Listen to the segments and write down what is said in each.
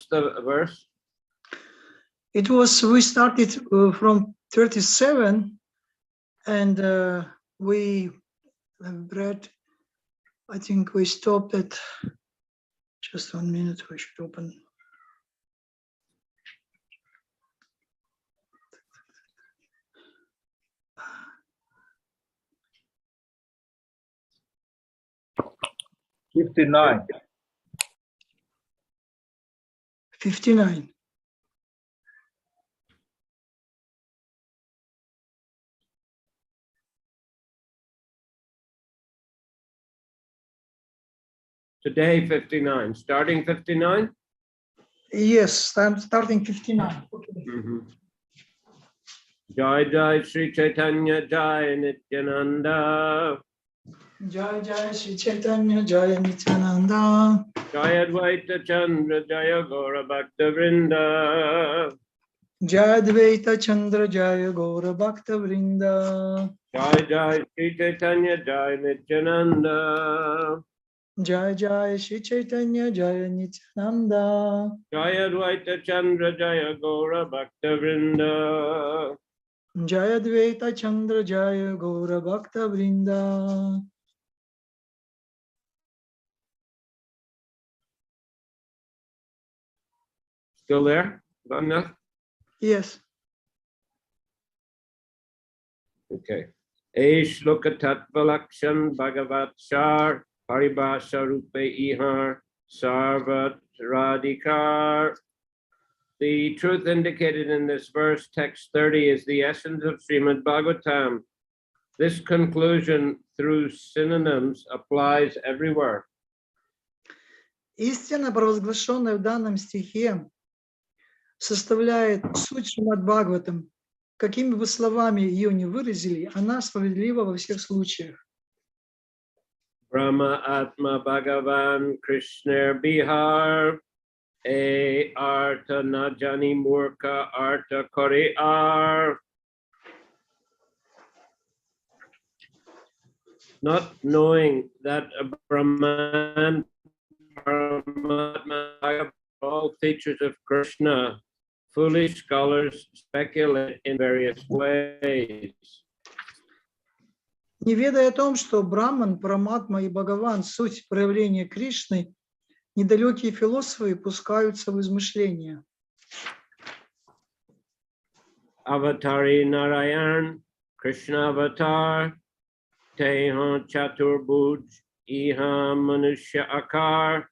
What's the verse? It was, we started from 37 and we read, I think we stopped at, just 1 minute, we should open. $59. 59. Today, 59. Starting 59? Yes, I'm starting 59. Okay. Jai Jai Shri Chaitanya Jai Nityananda. Jai Jai Shri Chaitanya Jai Nityananda. Jai Advaita Chandra Jaya Gaura Bhakta Vrinda. Jai Advaita Chandra Jaya Gaura Bhakta Vrinda. Jai Jai Shri Chaitanya Jai Nityananda. Jai Jai Shri Chaitanya Jaya Nityananda. Jai Advaita Chandra Jaya Gaura Bhakta Vrinda. Jai Advaita Chandra Jaya Gaura Bhakta Vrinda. Still there? Vanya? Yes. Okay. Eish Lokatatvalakshan Bhagavat Shar Paribhasha Rupe Ihar Sarvat Radhikar. The truth indicated in this verse, text 30, is the essence of Srimad Bhagavatam. This conclusion through synonyms applies everywhere. Истина, провозглашенная в данном стихе, составляет суть Шримад Бхагаватам. Какими бы словами ее ни выразили, она справедлива во всех случаях. Brahma Atma Bhagavan Krishna Bihar E Artha Najani Murka Artha Kori Ar. Not knowing that a Brahman, Paramatma, are all features of Krishna, foolish scholars speculate in various ways. Не ведая о том, что Браман, Параматма и Бхагаван – суть проявления Кришны, недалекие философы пускаются в измышления. Avatari Narayan, Krishna Avatar, Tehan Chaturbhuj, Iha Manushya Akar.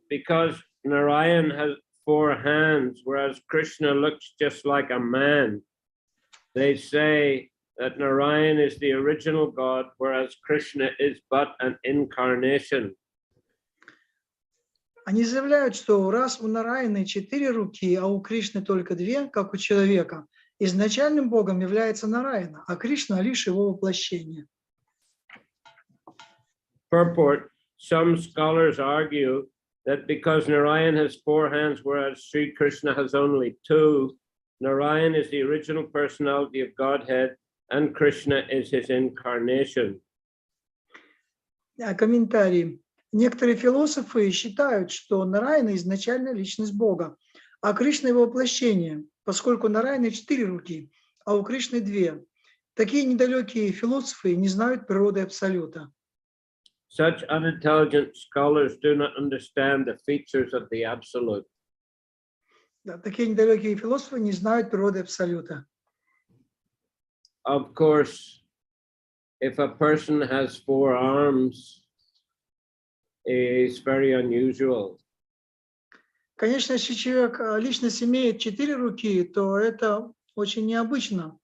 Because Narayan has 4 hands, whereas Krishna looks just like a man, they say that Narayan is the original God, whereas Krishna is but an incarnation. Они заявляют, что раз у Нараяны 4 руки, а у Кришны только 2, как у человека, изначальным Богом является Нараяна, а Кришна лишь его воплощение. Purport: some scholars argue that because Narayan has 4 hands, whereas Sri Krishna has only 2, Narayan is the original personality of Godhead, and Krishna is his incarnation. Комментарий. Некоторые философы считают, что Нараяна изначально личность Бога, а Кришна его воплощение, поскольку Нараяна 4 руки, а у Кришны 2. Такие недалекие философы не знают природы Абсолюта. Such unintelligent scholars do not understand the features of the Absolute. Да, такие недалекие философы не знают природы Абсолюта. Of course, if a person has 4 arms, it's very unusual. Конечно, если человек, личность имеет 4 руки, то это очень необычно.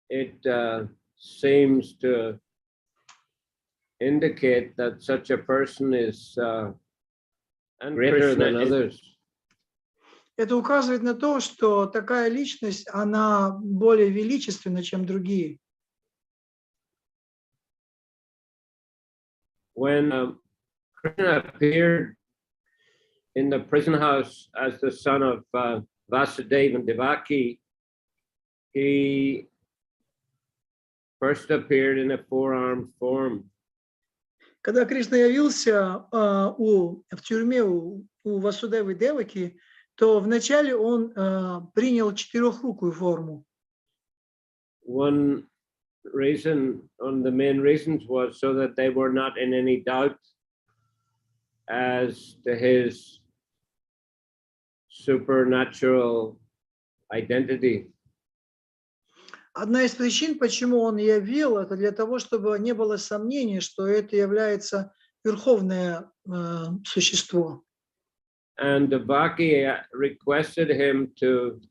It seems to indicate that such a person is greater than others. Это указывает на то, что такая личность, она более величественна, чем другие. When Krishna appeared in the prison house as the son of Vasudeva and Devaki, he first appeared in a 4-armed form. Когда Кришна явился в тюрьме у у Васудевы Деваки, то вначале он принял четырехрукую форму. One reason, one of the main reasons was so that they were not in any doubt as to his supernatural identity. Одна из причин, почему он явил, это для того, чтобы не было сомнений, что это является верховное существо. And Devaki requested him to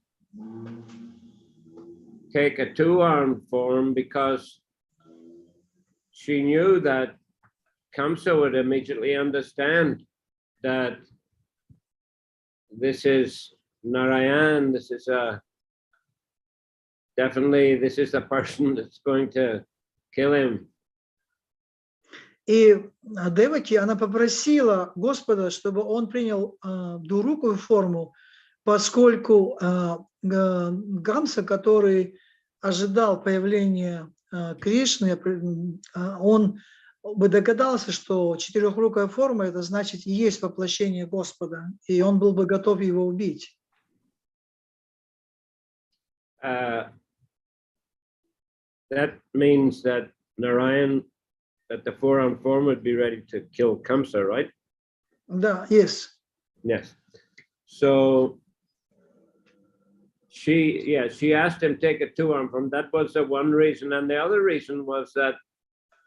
take a two-armed form because she knew that Kamsa would immediately understand that this is Narayan, this is definitely this is the person that's going to kill him. И Деваки, она попросила Господа, чтобы он принял двурукую форму, поскольку Гамса, который ожидал появления Кришны, он бы догадался, что четырехрукая форма, это значит и есть воплощение Господа, и он был бы готов его убить. That means that Narayan, that the four-armed form would be ready to kill Kamsa, right? Да, yes. Yes. So she asked him to take a two-arm form. That was the one reason. And the other reason was that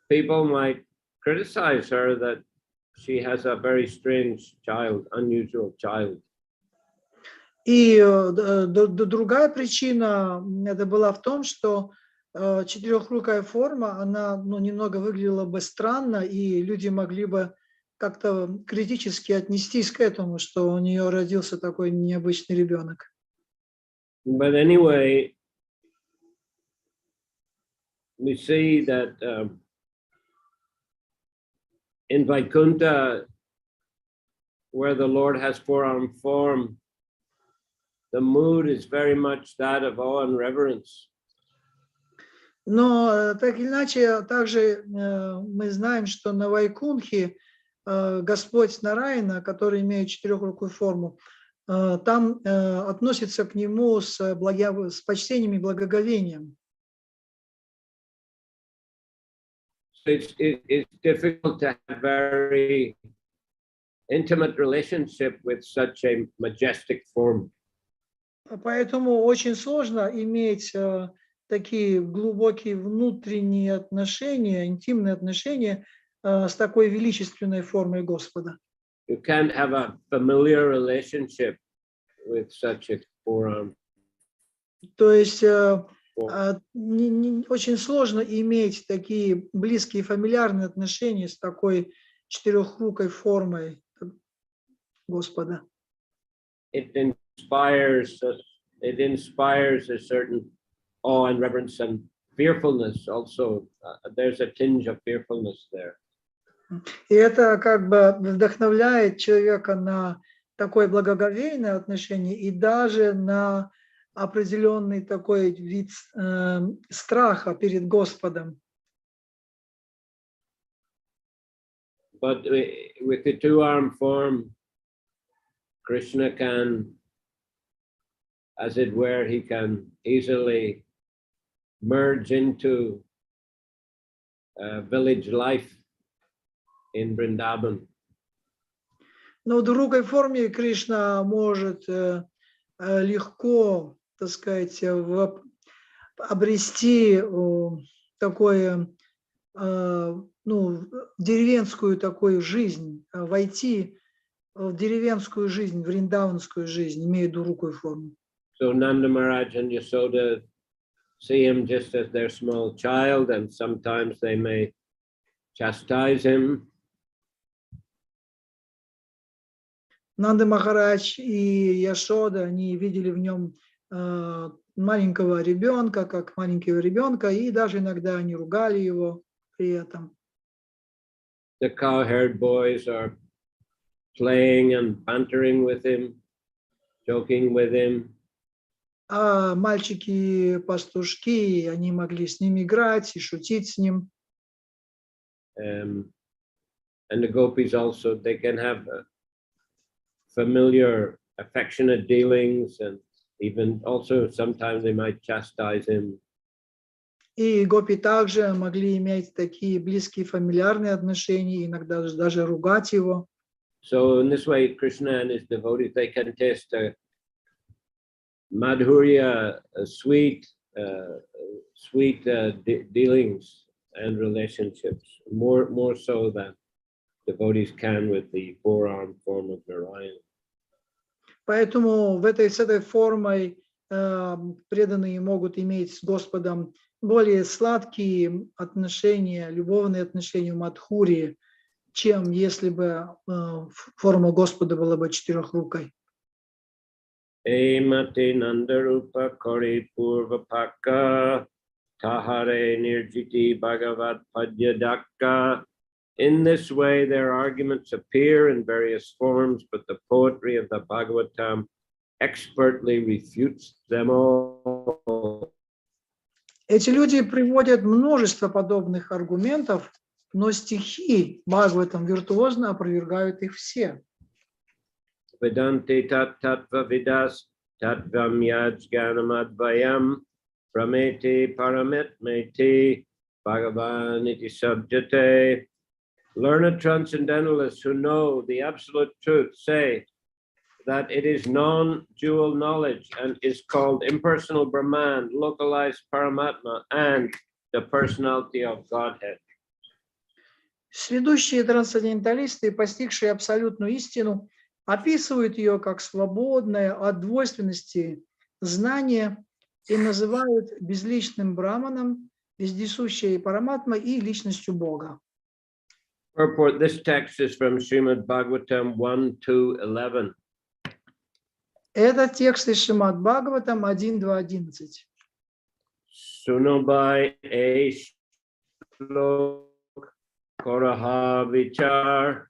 people might criticize her that she has a very strange child, unusual child. И другая причина это была в том, что четырехрукая форма, она немного выглядела бы странно, и люди могли бы как-то критически отнестись к этому, что у нее родился такой необычный ребенок. But anyway, we see that in Vaikuntha, where the Lord has four-armed form, the mood is very much that of awe and reverence. Но так или иначе, также мы знаем, что на Вайкунхе Господь Нараяна, который имеет четырехрукую форму, там относится к нему с почтением и благоговением. It's difficult to have a very intimate relationship with such a majestic form. Поэтому очень сложно иметь такие глубокие внутренние отношения, интимные отношения с такой величественной формой Господа. You can't have a familiar relationship with such a four-armed. То есть очень сложно иметь такие близкие фамильярные отношения с такой четырехрукой формой Господа. It inspires a certain awe and reverence and fearfulness also. There's a tinge of fearfulness there. И это как бы вдохновляет человека на такое благоговейное отношение и даже на определенный такой вид страха перед Господом. But with the two-armed form, Krishna can, as it were, he can easily merge into village life in Vrindavan. Но в другой форме Кришна может легко, так сказать, обрести такое, деревенскую такую жизнь, войти в деревенскую жизнь, в вриндаванскую жизнь, имея двурукую форму. So Nanda Maharaj and Yasoda see him just as their small child, and sometimes they may chastise him. Нанда Махарадж и Яшода, они видели в нем маленького ребенка, как маленького ребенка, и даже иногда они ругали его при этом. The cow-haired boys are playing and bantering with him, joking with him. А мальчики-пастушки, они могли с ним играть и шутить с ним. And the gopis also, they can have familiar, affectionate dealings, and even also sometimes they might chastise him. И гопи также могли иметь такие близкие фамильярные отношения, иногда даже ругать его. So in this way, Krishna and his devotees, they can taste madhurya, sweet dealings and relationships, more so than devotees can with the four-armed form of Narayana. Поэтому с этой формой преданные могут иметь с Господом более сладкие отношения, любовные отношения в Мадхурии, чем если бы форма Господа была бы четырехрукой. Emate nandarupa kori purvapaka tahare nirjiti bhagavat padyadaka. In this way, their arguments appear in various forms, but the poetry of the Bhagavatam expertly refutes them all. Эти люди приводят множество подобных аргументов, но стихи Бхагаватам виртуозно опровергают их все. Vedanti tat tattva vidas tattvam yajganam advayam prameti paramet meti bhagavan iti sabjate. Learned transcendentalists who know the absolute truth say that it is non-dual knowledge and is called impersonal Brahman, localized Paramatma, and the personality of Godhead. Сведущие трансценденталисты, постигшие абсолютную истину, описывают ее как свободное от двойственности знание и называют безличным браманом, вездесущей Параматмой и личностью Бога. Purport, this text is from Srimad Bhagavatam 1:2-11. Это текст из Шримад Бхагаватам 1.2.11. Sunobai Shlok Koraha Vichar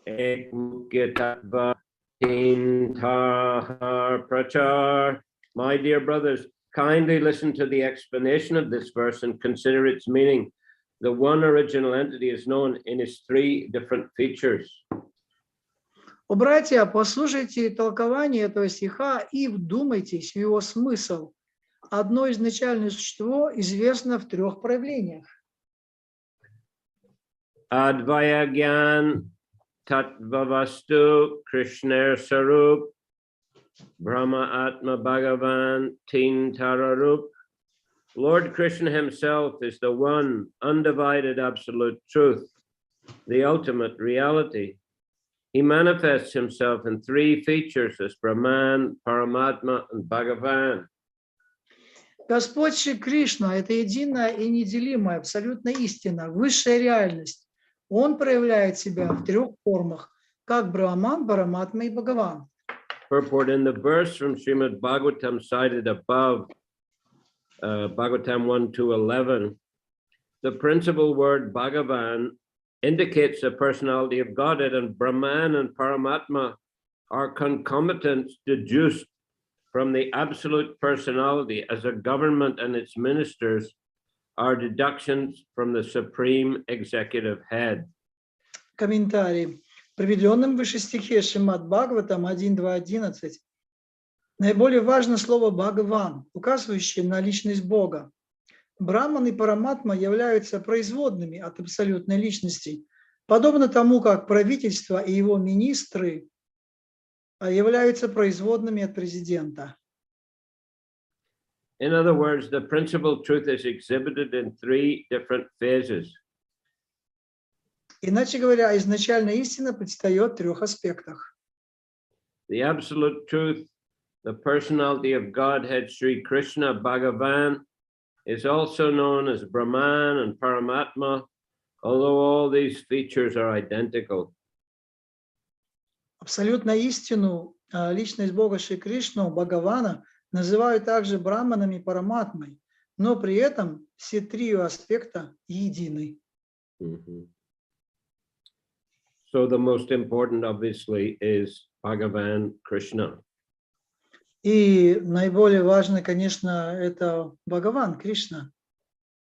Ek Mukya Tattva Tintahar Prachar. My dear brothers, kindly listen to the explanation of this verse and consider its meaning. The one original entity is known in its three different features. О, братья, послушайте толкование этого стиха и вдумайтесь в его смысл. Одно изначальное существо известно в трех проявлениях. Advaya Gyan Tattvavastu Krishner Sarup Brahma Atma Bhagavan Tintararup. Lord Krishna himself is the one undivided absolute truth, the ultimate reality. He manifests himself in three features as Brahman, Paramatma, and Bhagavan. Господь Шри Кришна – это единая и неделимая, абсолютная истина, высшая реальность. Он проявляет себя в трех формах, как Брахман, Параматма и Бхагаван. Purport in the verse from Srimad Bhagavatam cited above, Bhagavatam 1:2-11, the principal word Bhagavan indicates the personality of Godhead, and Brahman and Paramatma are concomitants deduced from the absolute personality, as a government and its ministers are deductions from the supreme executive head. Комментарий. В приведенном выше стихе Шримад Бхагаватам 1.2.11 наиболее важно слово «Бхагаван», указывающее на личность Бога. Брахман и Параматма являются производными от абсолютной личности, подобно тому, как правительство и его министры являются производными от президента. In other words, the principal truth is exhibited in three different phases. Иначе говоря, изначальная истина предстает в трех аспектах. The absolute truth, the personality of Godhead Sri Krishna Bhagavan, is also known as Brahman and Paramatma, although all these features are identical. Абсолютную истину, личность Бога Шри Кришну, Бхагавана, называют также Брахманом и Параматмой, но при этом все три аспекта едины. So the most important, obviously, is Bhagavan Krishna. И наиболее важно, конечно, это Бхагаван, Кришна.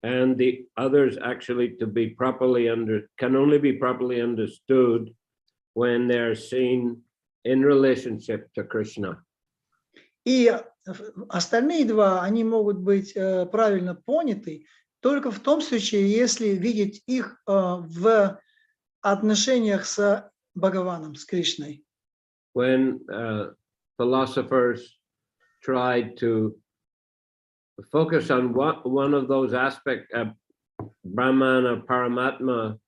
And the others actually can only be properly understood when they're seen in relationship to Krishna. И остальные два, они могут быть правильно поняты только в том случае, если видеть их в отношениях с Бхагаваном, с Кришной. When philosophers tried to focus on one of those aspects of Brahman or Paramatma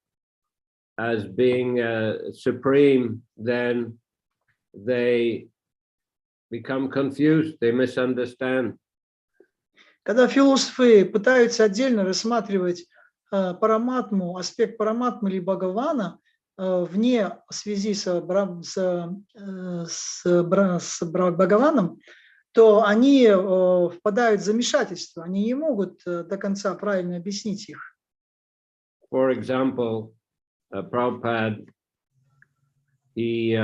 as being supreme, then they become confused, they misunderstand. Когда философы пытаются отдельно рассматривать параматму, аспект параматмы или Бхагавана вне связи с Бхагаваном, то они впадают в замешательство, они не могут до конца правильно объяснить их. For example, Prabhupada, he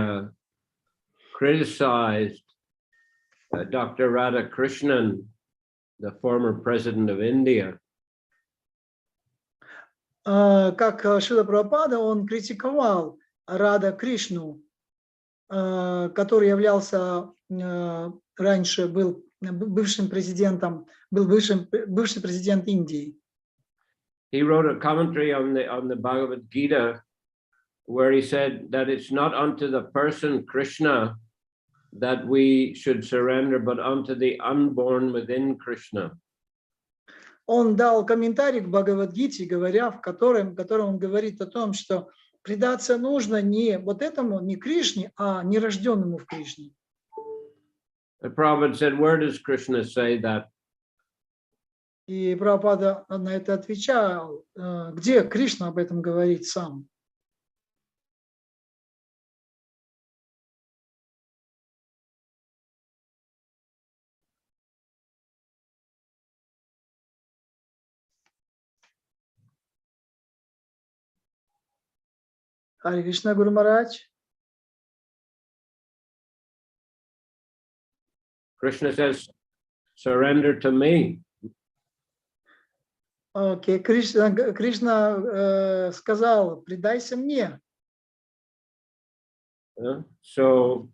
criticized Dr. Radhakrishnan, the former president of India. Как Шрила Прабхупада, он критиковал Рада Кришну, который являлся раньше, был бывшим президентом, был бывший президент Индии. He wrote a commentary on the Bhagavad Gita where he said that it's not unto the person Krishna that we should surrender, but unto the unborn within Krishna. Он дал комментарий к Бхагавад-гите, в котором он говорит о том, что предаться нужно не вот этому, не Кришне, а нерожденному в Кришне. The Prabhupada said, where does Krishna say that? И Прабхупада на это отвечал, где Кришна об этом говорит сам. Харе Кришна, Гуру Махарадж. Krishna says, surrender to me. Окей, Кришна сказал, предайся мне. So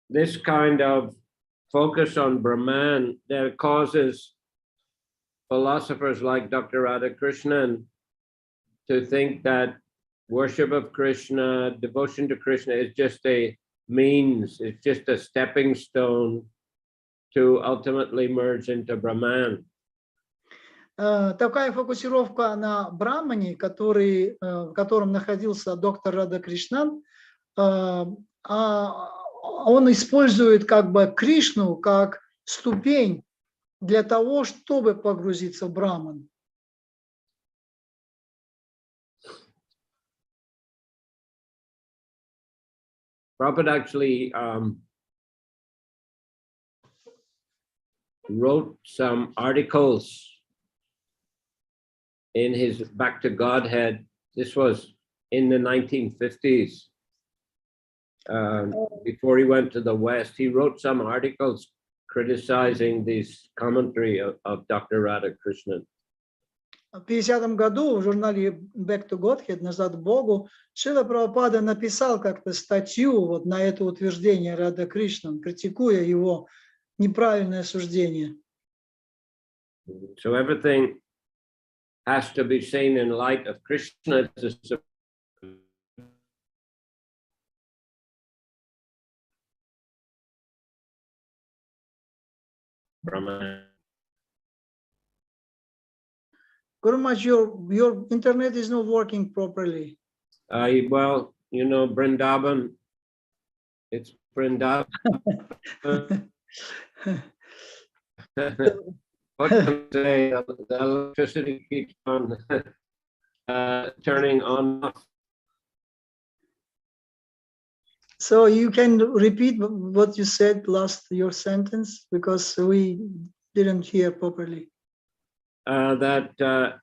this kind of focus on Brahman that causes philosophers like Dr. Radhakrishnan to think that worship of Krishna, devotion to Krishna is just a means, it's just a stepping stone to ultimately merge into Brahman. Такая фокусировка на Брахмане, в котором находился доктор Радхакришнан, он использует как бы Кришну как ступень для того, чтобы погрузиться в Брахман. Prabhupada actually wrote some articles in his Back to Godhead. This was in the 1950s. Before he went to the West, he wrote some articles criticizing this commentary of Dr. Radhakrishnan. В 50-м году в журнале Back to Godhead, «Назад к Богу», Шрила Прабхупада написал как-то статью вот на это утверждение Рада Кришнан, критикуя его неправильное суждение. So everything has to be seen in light of Krishna. Brahman. Guru Maharaj, your internet is not working properly. Well, you know, Vrindavan, it's Vrindavan. What can I say? The electricity keeps on turning on off. So you can repeat what you said your sentence, because we didn't hear properly. That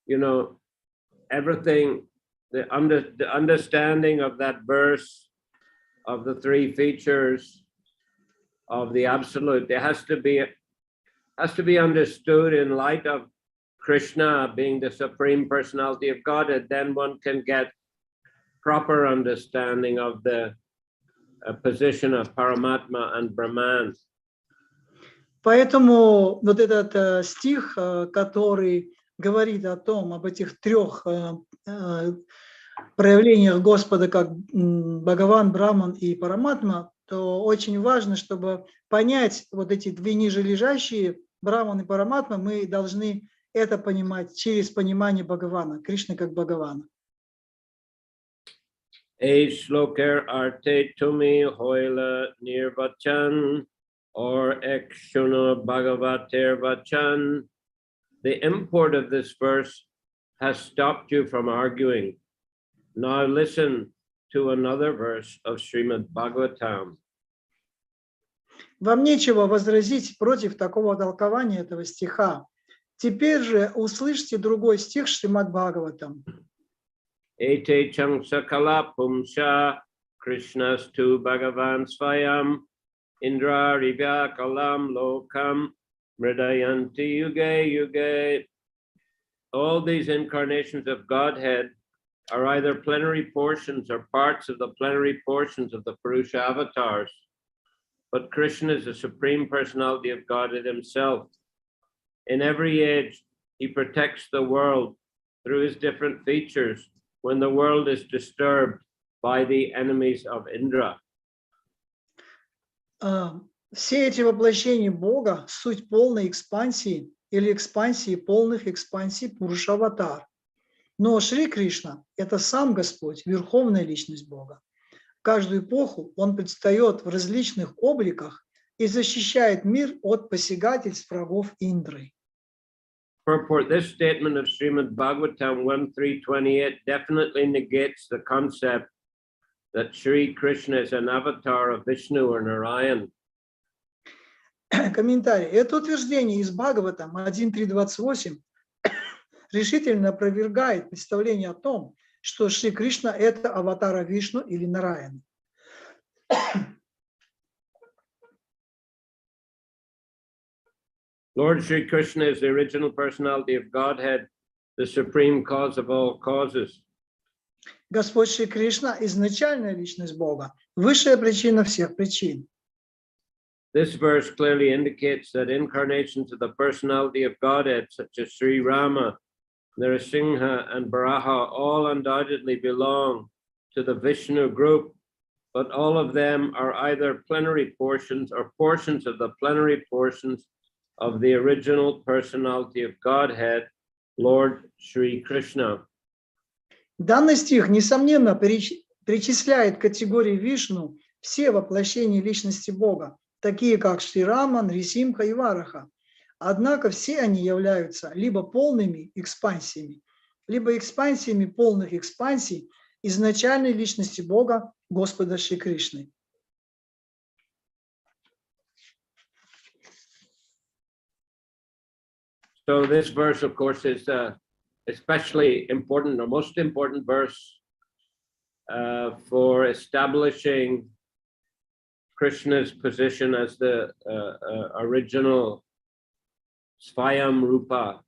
you know, everything, the understanding of that verse of the three features of the absolute, there has to be understood in light of Krishna being the supreme personality of God, and then one can get proper understanding of the position of Paramatma and Brahman. Поэтому вот этот стих, который говорит об этих трех проявлениях Господа, как Бхагаван, Брахман и Параматма, то очень важно, чтобы понять вот эти две ниже лежащие, Брахман и Параматма, мы должны это понимать через понимание Бхагавана, Кришны как Бхагавана. Shloker arte tumi hoila nirvachan or ekshuna bhagavater vachan. The import of this verse has stopped you from arguing. Now listen to another verse of Srimad Bhagavatam. Вам нечего возразить против такого толкования этого стиха. Теперь же услышьте другой стих Шримад Бхагаватам. Ete changsakala pumsha krishnastu bhagavan svayam indra rivya kalam lokam mridayanti yuge yuge. All these incarnations of Godhead are either plenary portions or parts of the plenary portions of the Purusha avatars. But Krishna is the Supreme Personality of Godhead himself. In every age, he protects the world through his different features when the world is disturbed by the enemies of Indra. Все эти воплощения Бога – суть полной экспансии или экспансии полных экспансий Пуруша-аватар. Но Шри Кришна – это сам Господь, Верховная Личность Бога. В каждую эпоху Он предстает в различных обликах и защищает мир от посягательств врагов Индры. Purport: this statement of Srimad Bhagavatam 1.3.28 definitely negates the concept that Shri Krishna is an avatar of Vishnu or Narayan. Комментарий. Это утверждение из Бхагаватам 1.3.28 решительно опровергает представление о том, что Шри Кришна – это аватара Вишну или Нараяна. Lord Shri Krishna is the original personality of Godhead, the supreme cause of all causes. Господь Шри Кришна – изначальная личность Бога, высшая причина всех причин. This verse clearly indicates that incarnations of the personality of Godhead, such as Sri Rama, Narasimha, and Varaha, all undoubtedly belong to the Vishnu group, but all of them are either plenary portions or portions of the plenary portions of the original personality of Godhead, Lord Shri Krishna. Данный стих, несомненно, причисляет к категории Вишну все воплощения личности Бога, такие как Шри Рама, Нрисимха и Вараха. Однако все они являются либо полными экспансиями, либо экспансиями полных экспансий изначальной личности Бога, Господа Шри Кришны. So this verse, of course, is especially important, or most important verse for establishing Krishna's position as the original Svayam Rupa.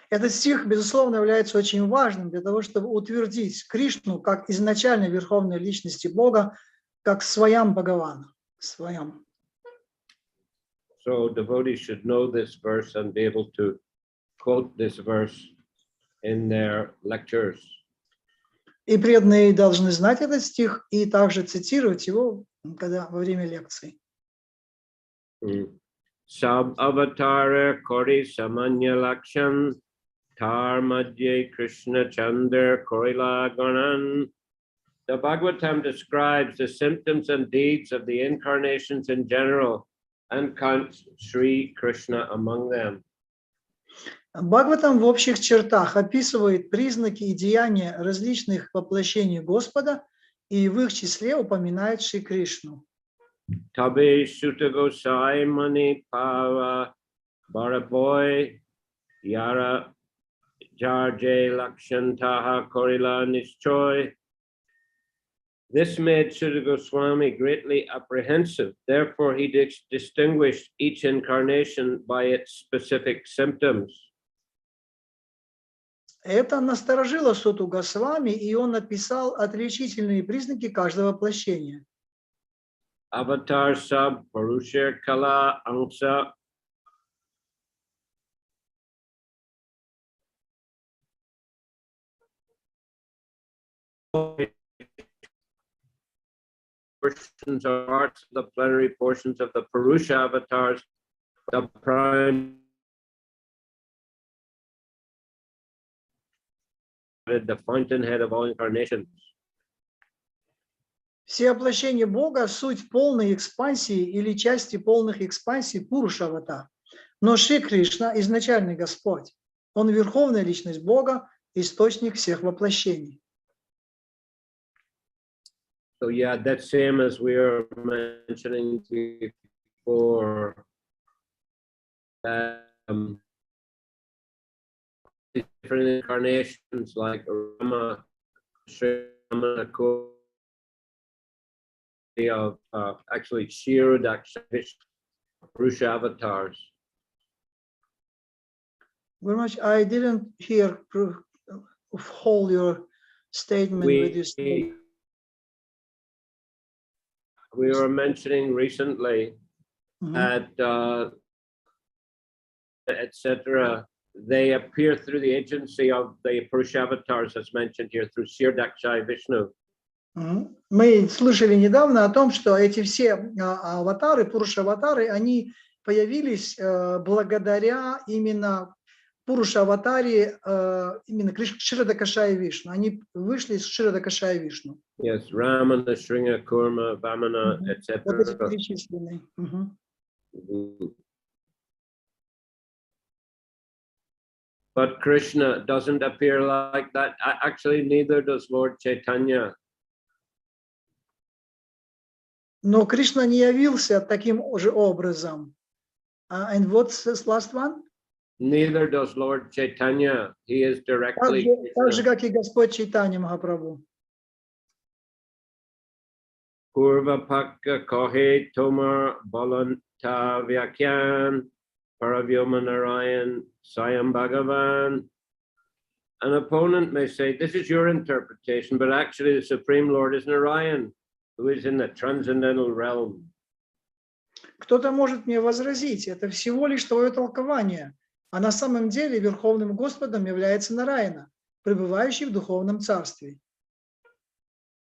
Этот стих, безусловно, является очень важным для того, чтобы утвердить Кришну как изначальной верховной личности Бога, как Сваям Бхагавана. Сваям. So devotees should know this verse and be able to quote this verse in their lectures. И преданные должны знать этот стих и также цитировать его во время лекций. Sab avatara kori samanya lakshan tar madhye Krishna chandra korila ganan. The Bhagavatam describes the symptoms and deeds of the incarnations in general and counts Sri Krishna among them. Бхагаватам в общих чертах описывает признаки и деяния различных воплощений Господа и в их числе упоминает Шри Кришну. Tabe Sutta Gosai Mani Pava Baraboy Yara Jarje Lakshantaha Korila Nishchoy. This made Sutta Goswami greatly apprehensive. Therefore, he distinguished each incarnation by its specific symptoms. Это насторожило Суту Госвами, и он написал отличительные признаки каждого воплощения. Avatar Sab Purusha Kala Angsa portions or parts of the plenary portions of the Purusha avatars, the prime, the fountainhead of all incarnations. Все воплощения Бога – суть полной экспансии или части полных экспансий Пуруша-аватар. Но Шри Кришна – изначальный Господь. Он верховная личность Бога, источник всех воплощений. So yeah, that's same as we were mentioning before. Different incarnations like Rama, Sri Rama, of actually Kshirodaksha Purusha avatars. Very much. I didn't hear of whole your statement with you said. We were mentioning recently that etc. They appear through the agency of the Purusha avatars, as mentioned here, through Kshirodaksha Vishnu. Мы слышали недавно о том, что эти все аватары, Пуруша-аватары, они появились благодаря именно Пуруша-аватаре, именно Кширадакашая Вишну. Они вышли из Кширадакашая Вишну. Yes, Ramana, Shringa, Kurma, Vamana, etc. Вот эти перечисленные. But Krishna doesn't appear like that. Actually, neither does Lord Chaitanya. Но Кришна не явился таким же образом. And what's this last one? Neither does Lord Chaitanya. He is directly. Так же, как и Господь Чайтанья Махапрабху. Purva Pakka Kohe Tomar Balanta Vyakyan Paravyoma Narayan Sayam Bhagavan. An opponent may say, this is your interpretation, but actually the Supreme Lord is Narayan, who is in the transcendental realm. Кто-то может мне возразить, это всего лишь твое толкование, а на самом деле Верховным Господом является Нараяна, пребывающий в духовном царстве.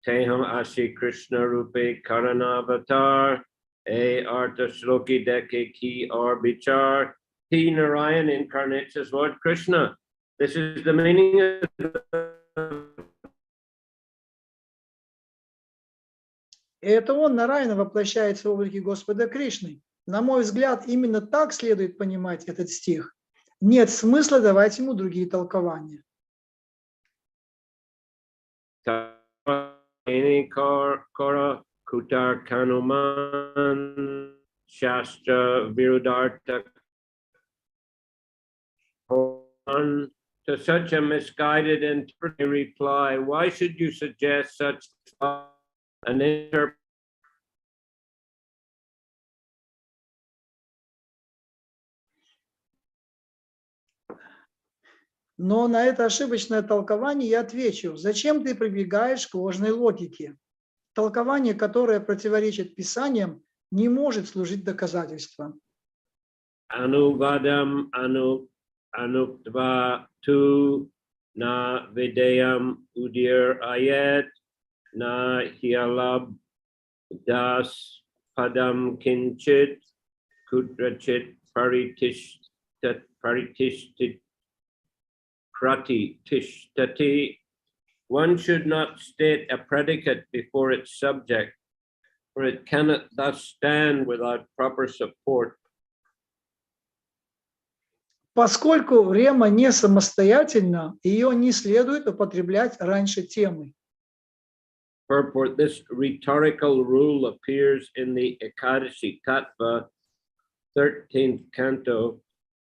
Teham Ashi Krishna Rupe Karanavatar, E Arta Shloki Deke Ki Or Bichar, He Narayan incarnates as Lord Krishna. This is the meaning of. И это он, Нараяна, воплощается в облике Господа Кришны. На мой взгляд, именно так следует понимать этот стих. Нет смысла давать ему другие толкования. Kora Kutar Kanuman Shastra Virudarta. To such a misguided interpreter reply, why should you suggest such an interpretation? Но на это ошибочное толкование я отвечу, зачем ты прибегаешь к ложной логике? Толкование, которое противоречит Писаниям, не может служить доказательством. Anuvadam anuktva tu na videyam udir ayet na hialab das padam kinchit kudrachit paritishtat pratishtati. One should not state a predicate before its subject, for it cannot thus stand without proper support. Поскольку рема не самостоятельна, ее не следует употреблять раньше темы. Purport: this rhetorical rule appears in the Ekadashi Tattva, 13th canto,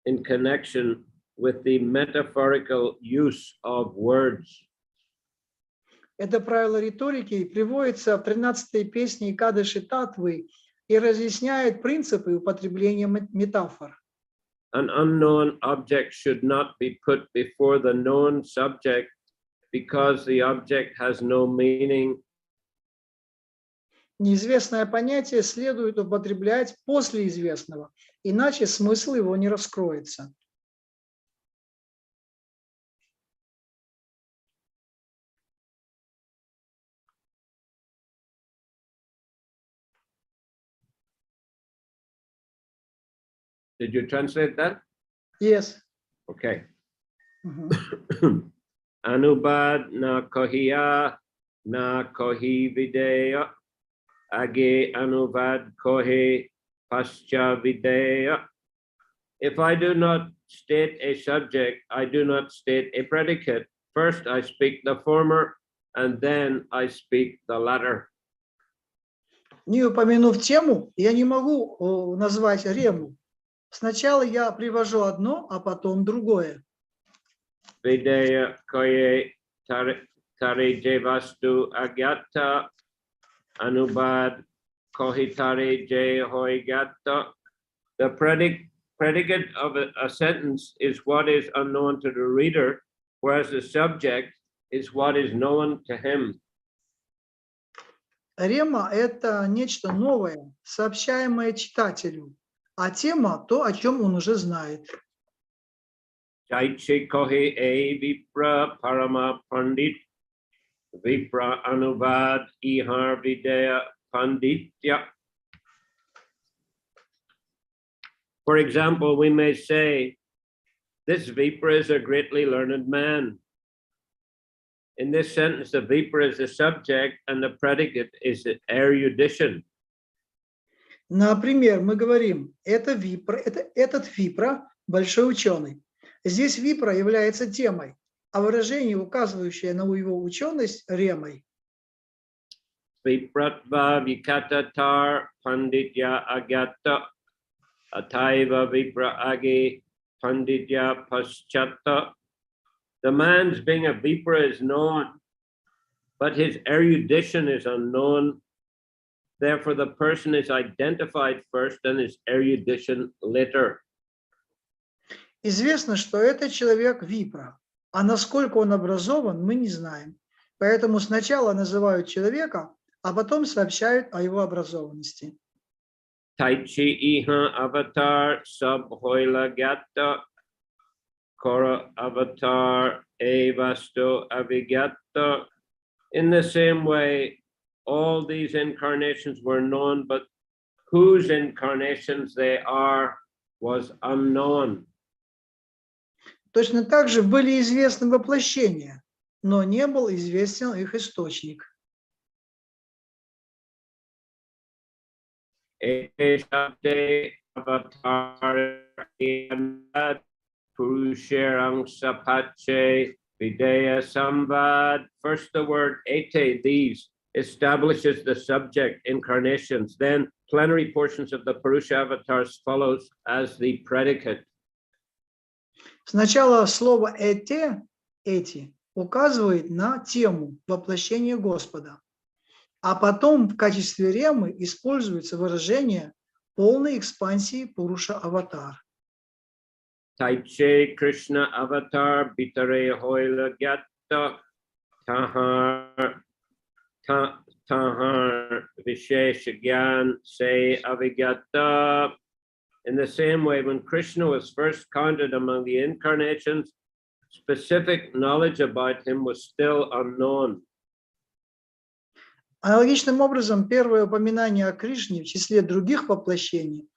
in connection with the metaphorical use of words. Это правило риторики приводится в 13-й песне Экадаши Татвы и разъясняет принципы употребления метафор. An unknown object should not be put before the known subject because the object has no meaning. Неизвестное понятие следует употреблять после известного, иначе смысл его не раскроется. Did you translate that? Yes. Okay. Мгм. Anubad na kohiya na kohi videya age anuvad kohe pascha videya. If I do not state a subject, I do not state a predicate. First I speak the former, and then I speak the latter. Не упомянув тему, я не могу назвать рему. Сначала я привожу одно, а потом другое. Videya koye tare jevastu agyata anubad kohitare je hoigata. The predicate of a sentence is what is unknown to the reader, whereas the subject is what is known to him. Рема – это нечто новое, сообщаемое читателю, а тема – то, о чем он уже знает. Jaiche kohe e vipra parama pandit vipra anubad ihar videya panditya. For example, we may say, this vipra is a greatly learned man. In this sentence, the vipra is the subject and the predicate is the erudition. Например, мы говорим, этот випра – большой ученый. Здесь випра является темой, а выражение, указывающее на его ученость, ремой. Vipratva vikatatar panditya agyata ataiva vipra age panditya paschata. The man's being a vipra is known, but his erudition is unknown. Therefore, the person is identified first and his erudition later. Известно, что этот человек випра, а насколько он образован, мы не знаем. Поэтому сначала называют человека, а потом сообщают о его образованности. Taichi iha avatar sab hoila gyata kora avatar evasto avigyata. In the same way, all these incarnations were known, but whose incarnations they are was unknown. Точно так же были известны воплощения, но не был известен их источник. First, the word ete, these, establishes the subject incarnations. Then plenary portions of the Purusha avatars follows as the predicate. Сначала слово эти указывает на тему воплощения Господа, а потом в качестве ремы используется выражение полной экспансии Пуруша аватар. Taiche Krishna avatar bitare hoila gyatta tahar vishesha gyan se avigyata. In the same way, when Krishna was first counted among the incarnations, specific knowledge about him was still unknown. Аналогичным образом, первое упоминание о Кришне в числе других воплощений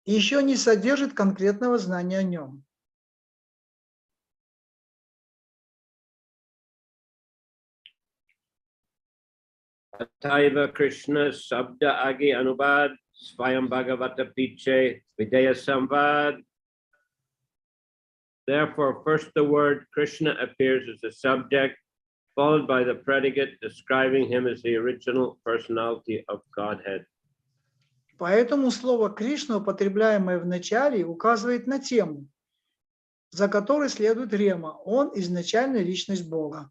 еще не содержит конкретного знания о нем. Ataiva Krishna Sabda Agi Anubad Svayam Bhagavata Piche Videya Samvad. Therefore, first the word Krishna appears as a subject, followed by the predicate describing him as the original personality of Godhead. Поэтому слово Кришна, употребляемое в начале, указывает на тему, за которой следует рема. Он изначальная личность Бога.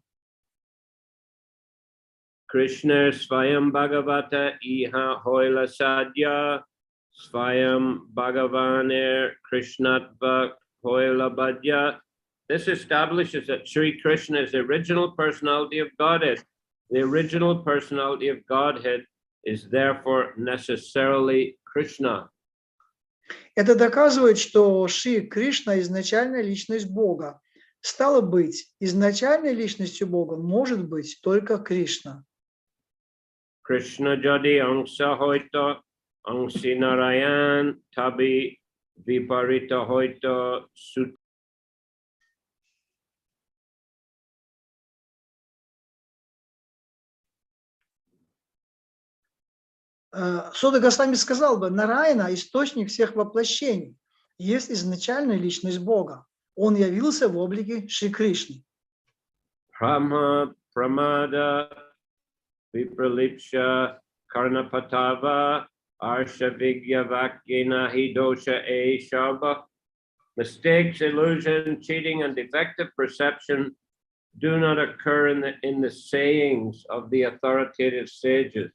Krishna Svayam Bhagavata Iha Hoila Sadhya Svayam Bhagavanir Krishnatva Koilabhadya. This establishes that Sri Krishna is the original personality of Godhead. The original personality of Godhead is therefore necessarily Krishna. Это доказывает, что Шри Кришна изначальная личность Бога. Стало быть, изначальной личностью Бога может быть только Кришна. Krishna jadi angsa hoito angsi Narayan tabi viparita hoito sut. Сода Госвами сказал бы, Нараяна – источник всех воплощений, есть изначальная личность Бога. Он явился в облике Шри Кришны. Brahma pramada vipralipsha karnapatava arsha vigya vakyena hidosha e shava. Mistakes, illusion, cheating, and defective perception do not occur in the sayings of the authoritative sages.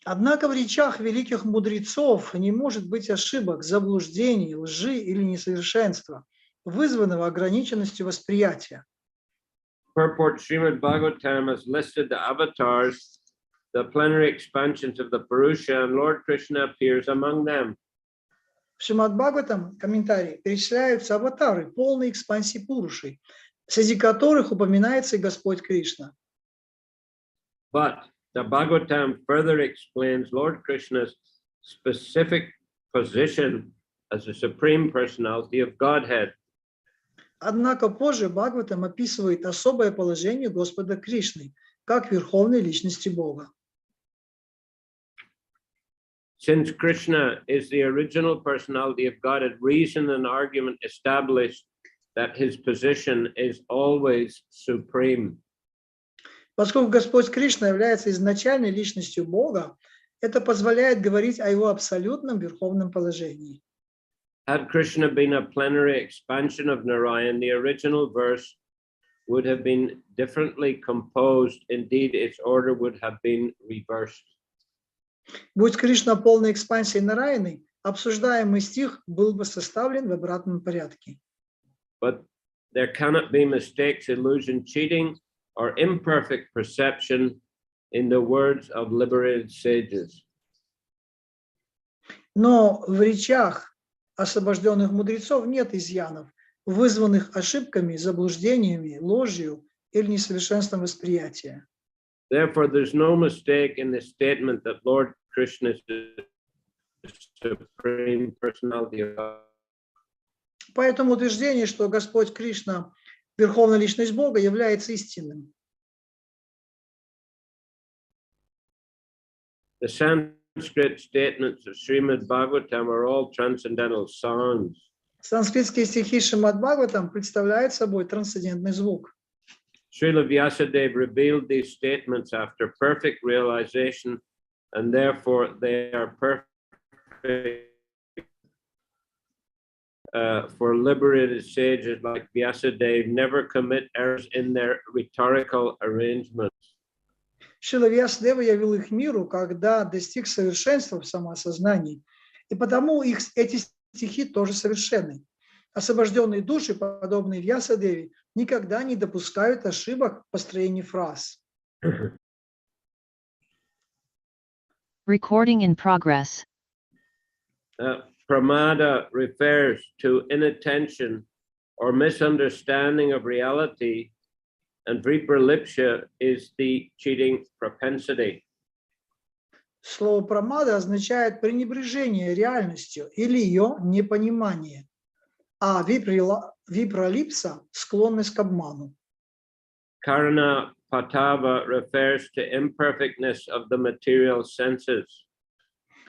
Однако в речах великих мудрецов не может быть ошибок, заблуждений, лжи или несовершенства, вызванного ограниченностью восприятия. Purport Srimad Bhagavatam has listed the avatars, the plenary expansions of the Purusha, and Lord Krishna appears among them. В Шримад Бхагаватам, комментарии, перечисляются аватары полной экспансии Пуруши, среди которых упоминается и Господь Кришна. But the Bhagavatam further explains Lord Krishna's specific position as the Supreme Personality of Godhead. Однако позже Бхагаватам описывает особое положение Господа Кришны, как Верховной Личности Бога. Since Krishna is the original personality of Godhead, reason and argument establish that his position is always supreme. Поскольку Господь Кришна является изначальной личностью Бога, это позволяет говорить о его абсолютном верховном положении. Had Krishna been a plenary expansion of Narayan, the original verse would have been differently composed. Indeed, its order would have been reversed. Будь Кришна полной экспансией Нараяны, обсуждаемый стих был бы составлен в обратном порядке. But there cannot be mistakes, illusion, cheating, or imperfect perception in the words of liberated sages. Но в речах освобожденных мудрецов нет изъянов, вызванных ошибками, заблуждениями, ложью или несовершенством восприятия. Therefore, there's no mistake in the statement that Lord Krishna is the Supreme Personality of God. Поэтому утверждение, что Господь Кришна, Верховная Личность Бога, является истинным. The Sanskrit statements of Srimad Bhagavatam are all transcendental sounds. Санскритские стихи Шримад Бхагаватам представляют собой трансцендентный звук. Srila Vyasadeva revealed these statements after perfect realization, and therefore they are perfect for liberated sages like Vyasadeva. Never commit errors in their rhetorical arrangements. Шрила Вьясадева явил их миру, когда достиг совершенства в самоосознании, и потому эти стихи тоже совершенны. Освобожденные души, подобные Вьясадеве, никогда не допускают ошибок в построении фраз. Recording in progress. Pramada refers to inattention or misunderstanding of reality, and vipralipsha is the cheating propensity. Слово прамада означает пренебрежение реальностью или ее непонимание, а випралипса – склонность к обману. Karana patava refers to imperfectness of the material senses.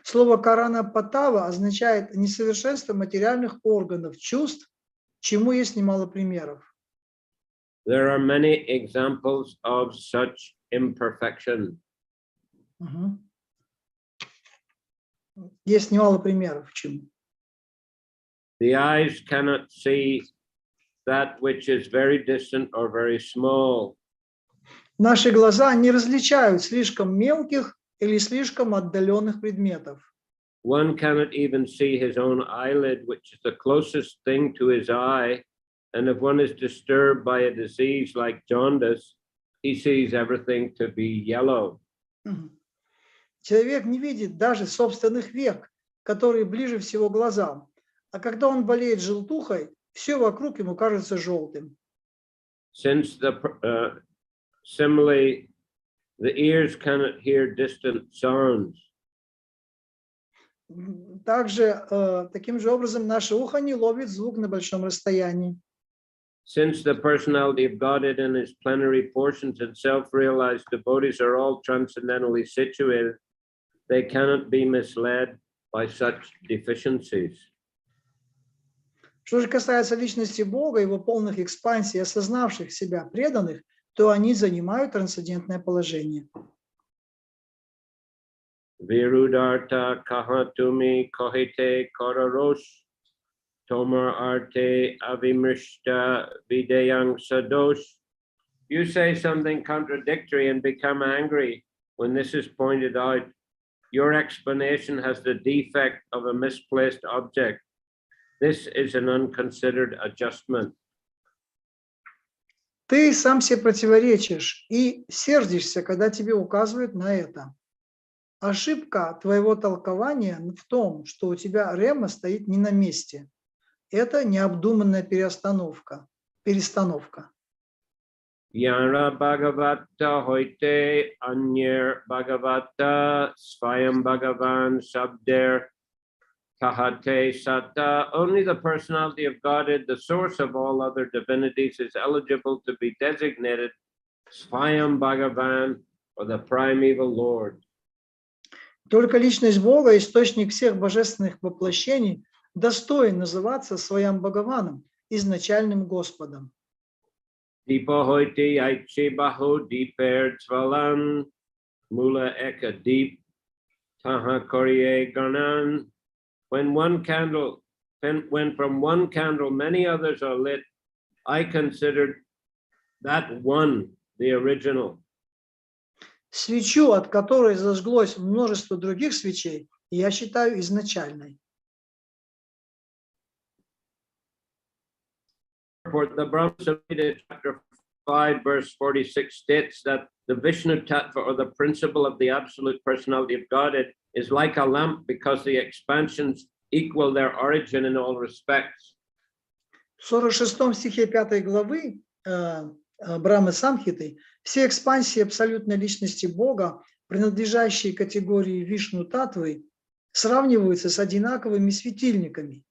Слово карана патава означает несовершенство материальных органов, чувств, чему есть немало примеров. There are many examples of such imperfection. Есть немало примеров чему. The eyes cannot see that which is very distant or very small. Наши глаза не различают слишком мелких или слишком отдаленных предметов. one cannot even see his own eyelid, which is the closest thing to his eye. And if one is disturbed by a disease like jaundice, he sees everything to be yellow. Человек не видит даже собственных век, которые ближе всего к глазам. А когда он болеет желтухой, все вокруг ему кажется желтым. Similarly, the ears cannot hear distant sounds. Также, таким же образом, наше ухо не ловит звук на большом расстоянии. Since the personality of Godhead in his plenary portions and self-realized devotees are all transcendentally situated, they cannot be misled by such deficiencies. Что же касается личности Бога, его полных экспансий, осознавших себя преданных, то они занимают трансцендентное положение. Virudarta kahatumi kohite kararosh tomar arte avimrishta videyang sadosh. You say something contradictory and become angry when this is pointed out. Your explanation has the defect of a misplaced object. This is an unconsidered adjustment. Ты сам себе противоречишь и сердишься, когда тебе указывают на это. Ошибка твоего толкования в том, что у тебя рема стоит не на месте. Это необдуманная перестановка. Yara Bhagavata hoite anyer Bhagavata svayam Bhagavan sabder kahate sata. Only the personality of Godhead, the source of all other divinities, is eligible to be designated svayam Bhagavan, or the primeval Lord. Только личность Бога, источник всех божественных воплощений, достоин называться своим Бхагаваном, изначальным Господом. Deepa hoiti aichi bahu deeper tzvalan mula eka deep taha korye ganan. When from one candle many others are lit, I considered that one the original. Свечу, от которой зажглось множество других свечей, я считаю изначальной. The Brahma Samhita chapter 5 verse 46 states that the Vishnu Tattva, or the principle of the absolute personality of Godhead, is like a lamp because the expansions equal their origin in all respects. В 46 стихе 5 главы Брахмы Самхиты все экспансии абсолютной личности Бога, принадлежащие категории Вишну Татвы, сравниваются с одинаковыми светильниками,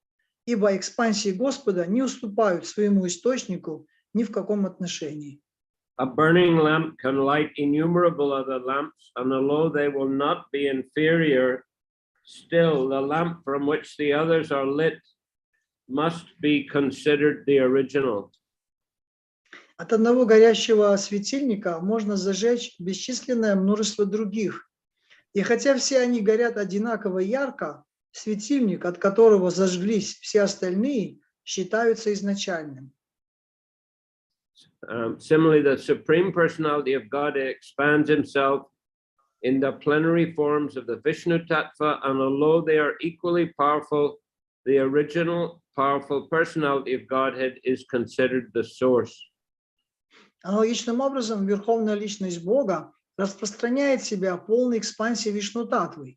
ибо экспансии Господа не уступают своему источнику ни в каком отношении. A burning lamp can light innumerable other lamps, and although they will not be inferior, still the lamp from which the others are lit must be considered the original. От одного горящего светильника можно зажечь бесчисленное множество других. И хотя все они горят одинаково ярко, светильник, от которого зажглись все остальные, считаются изначальным. Similarly, the Supreme Personality of God expands himself in the plenary forms of the Vishnu Tattva, and although they are equally powerful, the original powerful personality of Godhead is considered the source. Аналогичным образом, Верховная Личность Бога распространяет себя в полной экспансии Вишну Татвы.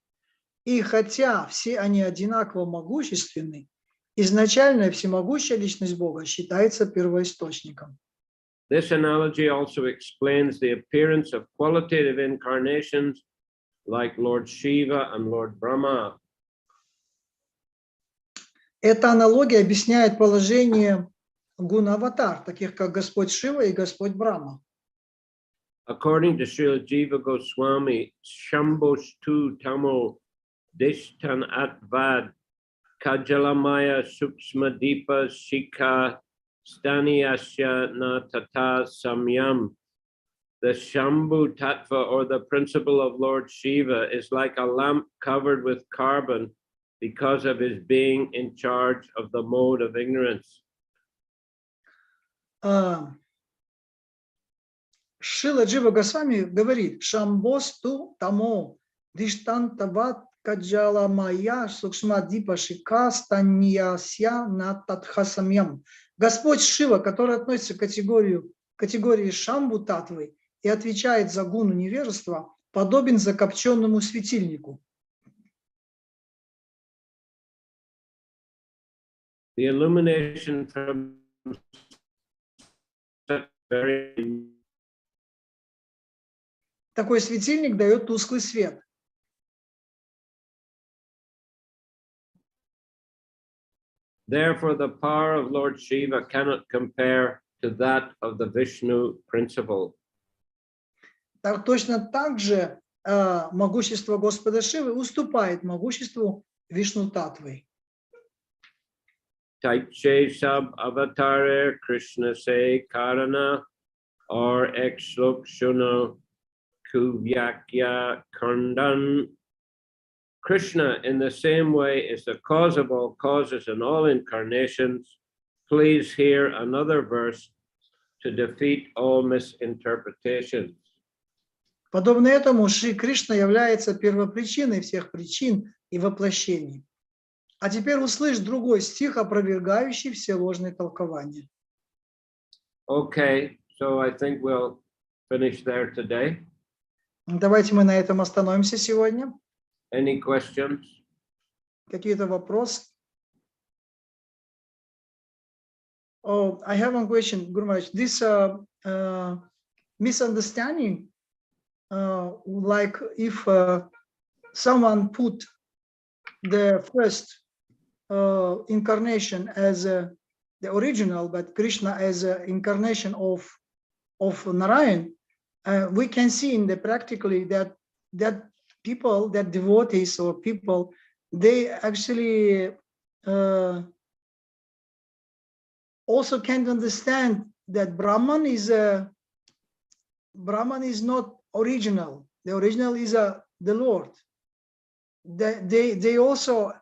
И хотя все они одинаково могущественны, изначальная всемогущая Личность Бога считается первоисточником. This analogy also explains the appearance of qualitative incarnations like Lord Shiva and Lord Brahma. Эта аналогия объясняет положение гун-аватар, таких как Господь Шива и Господь Брахма. According to Srila Jiva Goswami, Shambhostu Tamo Dishtan Atvad Kajalamaya Suksma Deepa Shikha Staniyasya Na Tata Samyam. The Shambhu Tattva, or the principle of Lord Shiva, is like a lamp covered with carbon because of his being in charge of the mode of ignorance. Шрила Джива Госвами говорит: Шамбосту тамо диштантават Каджала Майя Сукшма Дипа Шика Станьясья Нататхасамьям. Господь Шива, который относится к категории Шамбу Татвы и отвечает за гуну невежества, подобен закопченному светильнику. The illumination from such very Такой светильник дает тусклый свет. Therefore, the power of Lord Shiva cannot compare to that of the Vishnu principle. Так, точно так же могущество Господа Шивы уступает могуществу Вишну Татвы. Taiche sab avatare Krishna se karana or ekslok shuno kuvyakya kandan. Krishna, in the same way, is the cause of all causes and all incarnations. Please hear another verse to defeat all misinterpretations. Подобно этому Шри Кришна является первопричиной всех причин и воплощений. А теперь услышь другой стих, опровергающий все ложные толкования. Okay, so I think we'll finish there today. Давайте мы на этом остановимся сегодня. Any questions? Какие-то вопросы? Oh, I have one question, Guru Maharaj. This misunderstanding, like if someone put the first incarnation as the original, but Krishna as an incarnation of Narayan, we can see in the practically that people, that devotees or people, they actually also can't understand that Brahman is not original. The original is the Lord. They also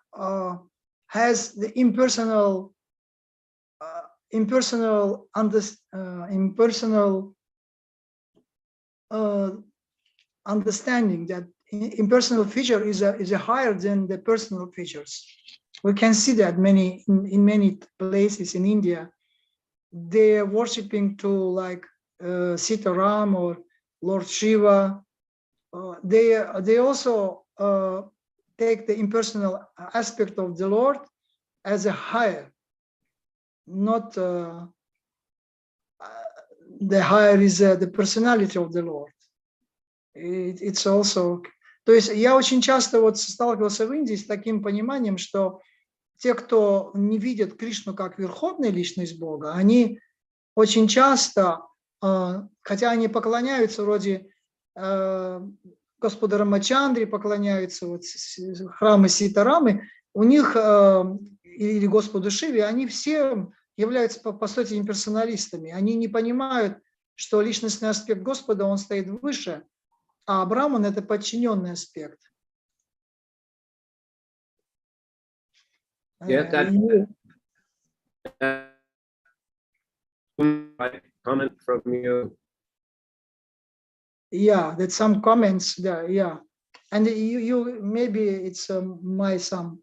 has the impersonal understanding that impersonal feature is a higher than the personal features. We can see that in many places in India. They are worshiping to like Sitaram or Lord Shiva. They also take the impersonal aspect of the Lord as a higher, not the higher is the personality of the Lord. It's also, то есть я очень часто вот сталкивался в Индии с таким пониманием, что те, кто не видят Кришну как верховную личность Бога, они очень часто, хотя они поклоняются вроде Господу Рамачандре, поклоняются вот храмы Ситарамы, у них или Господу Шиве, они все являются по сути имперсоналистами. Они не понимают, что личностный аспект Господа, он стоит выше, а Браман – это подчиненный аспект. Yeah, that comment from you. Yeah, that's some comments there. Yeah, and you maybe it's my some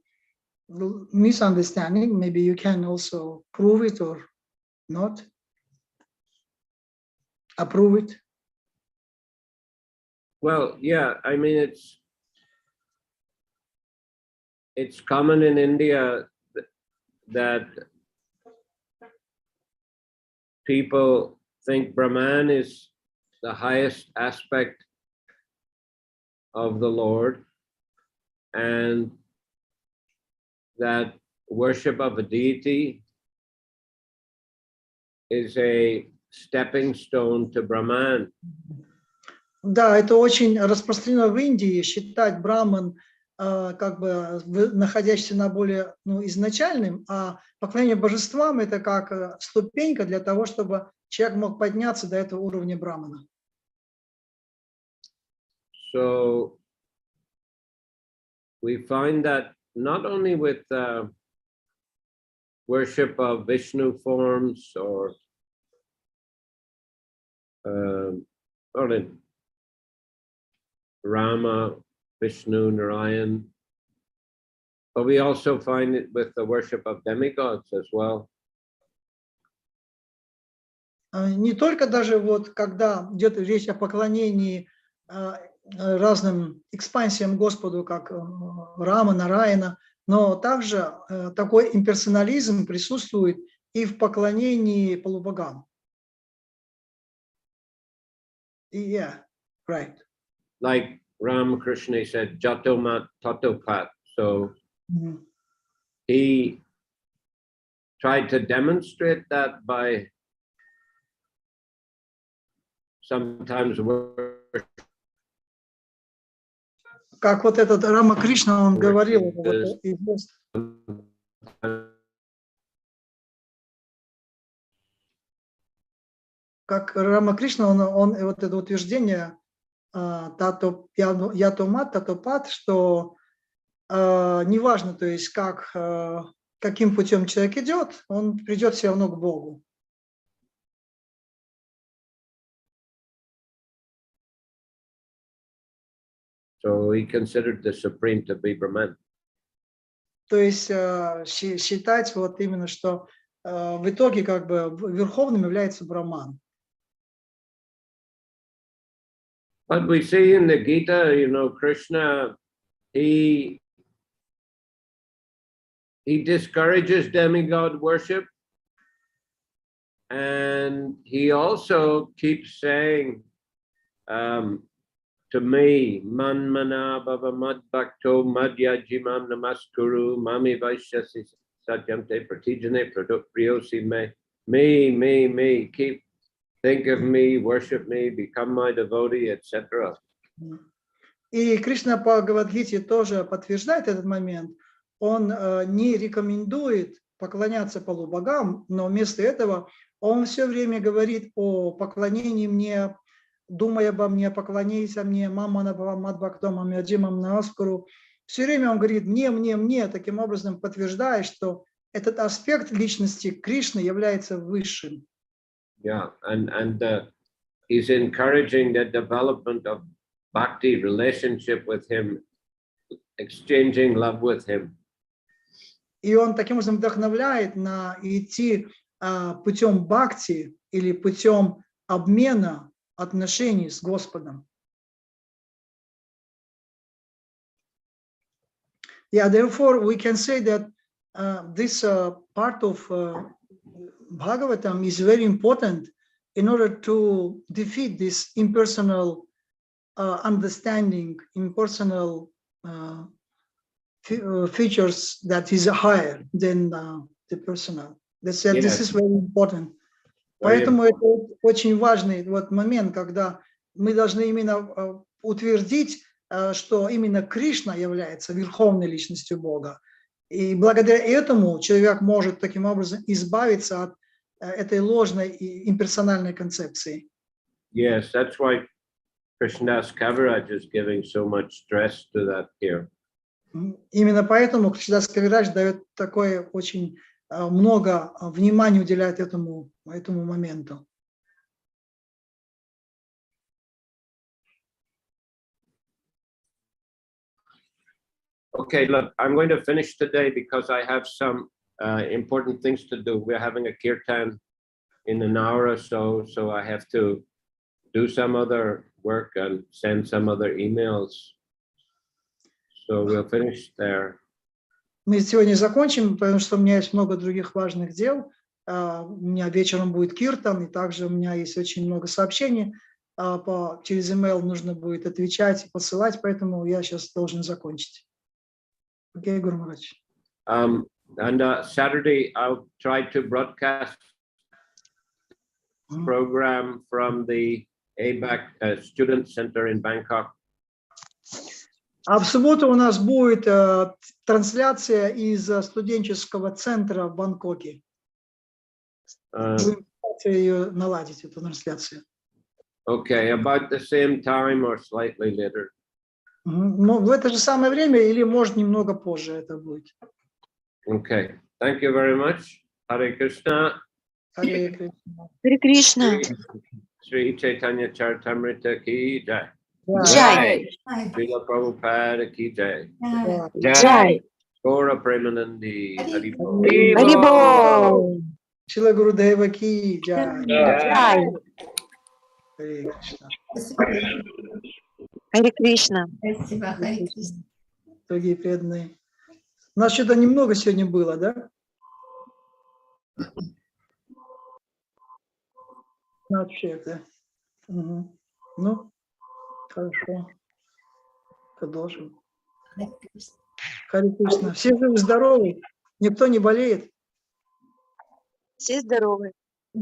misunderstanding. Maybe you can also prove it or not. Approve it. Well, yeah, I mean it's common in India that people think Brahman is the highest aspect of the Lord, and that worship of a deity is a stepping stone to Brahman. Да, это очень распространено в Индии, считать Браман как бы находящийся на более изначальным, а поклонение божествам это как ступенька для того, чтобы человек мог подняться до этого уровня Брамана. So we find that not only with worship of Vishnu forms or in Rama, Vishnu, Narayan, But we also find it with the worship of demigods as well. Не только даже вот когда идет речь о поклонении разным экспансиям Господу, как Рама, Нараяна, но также такой имперсонализм присутствует и в поклонении полубогам. Yeah, right. Like Ram Krishna said, Jatomat Tatopat. So he tried to demonstrate that by sometimes Как вот этот Рама Кришна, он говорил, как Рама Кришна, он вот это утверждение ятомат, татопат, что неважно, то есть каким путем человек идет, он придет все равно к Богу. So he considered the supreme to be Brahman. То есть считать вот именно, что в итоге как бы верховным является Браман. But we see in the Gita, you know, Krishna, he discourages demigod worship, and he also keeps saying to me, man mana bhava mad bhakto madhya jimam namaskuru mami vaishyasi satyamte pratijane priyosi me, keep think of me, worship me, become my devotee, etc. И Кришна по Бхагавад-гите тоже подтверждает этот момент. Он не рекомендует поклоняться полубогам, но вместо этого он все время говорит о поклонении мне, думай обо мне, поклонись мне, мама мадбактом, амяджимам наскуру. Все время он говорит мне, таким образом подтверждая, что этот аспект личности Кришны является высшим. Yeah, and he's encouraging the development of bhakti relationship with him, exchanging love with him. И он таким образом вдохновляет на идти путем бхакти или путем обмена отношений с Господом. Yeah, therefore we can say that this part of Bhagavatam is very important in order to defeat this impersonal understanding, impersonal features that is higher than the personal. This is very important. Поэтому это очень важный вот момент, когда мы должны именно утвердить, что именно Кришна является верховной личностью Бога. И благодаря этому человек может таким образом избавиться от этой ложной и имперсональной концепции. Yes, that's why Krishnadas Kaviraj is giving so much stress to that here. Именно поэтому Кришнадас Кавирадж дает такое очень много внимания уделяет этому моменту. Okay, look, I'm going to finish today because I have some important things to do. We're having a kirtan in an hour or so, so I have to do some other work and send some other emails. So we'll finish there. Мы сегодня закончим, потому что у меня есть много других важных дел. У меня вечером будет киртан, и также у меня есть очень много сообщений. Через email нужно будет отвечать и посылать, поэтому я сейчас должен закончить. Okay, Guru Maharaj. And Saturday, I'll try to broadcast program from the ABAC Student Center in Bangkok. А в субботу у нас будет трансляция из студенческого центра в Бангкоке. Будем ее наладить, эту трансляцию. Okay, about the same time or slightly later. Ну, в это же самое время или, может, немного позже это будет. Okay, thank you very much. Hare Krishna. Hare Krishna. Hare Krishna. Shri Chайтанья Чаритамрита ki jai. Jai. Srila Prabhupada ki jai. Jai. Gora Premanandi. Haribol. Харибол! Шила Гурудева Ки Джай. Джай! Харе Кришна. Харе Кришна! Спасибо, Харе Кришна. Дорогие преданные. У нас что-то немного сегодня было, да? 15 человек, да? Угу. Ну, хорошо. Продолжим. Харе Кришна. Харе Кришна. Все живы, здоровы? Никто не болеет? Все здоровы!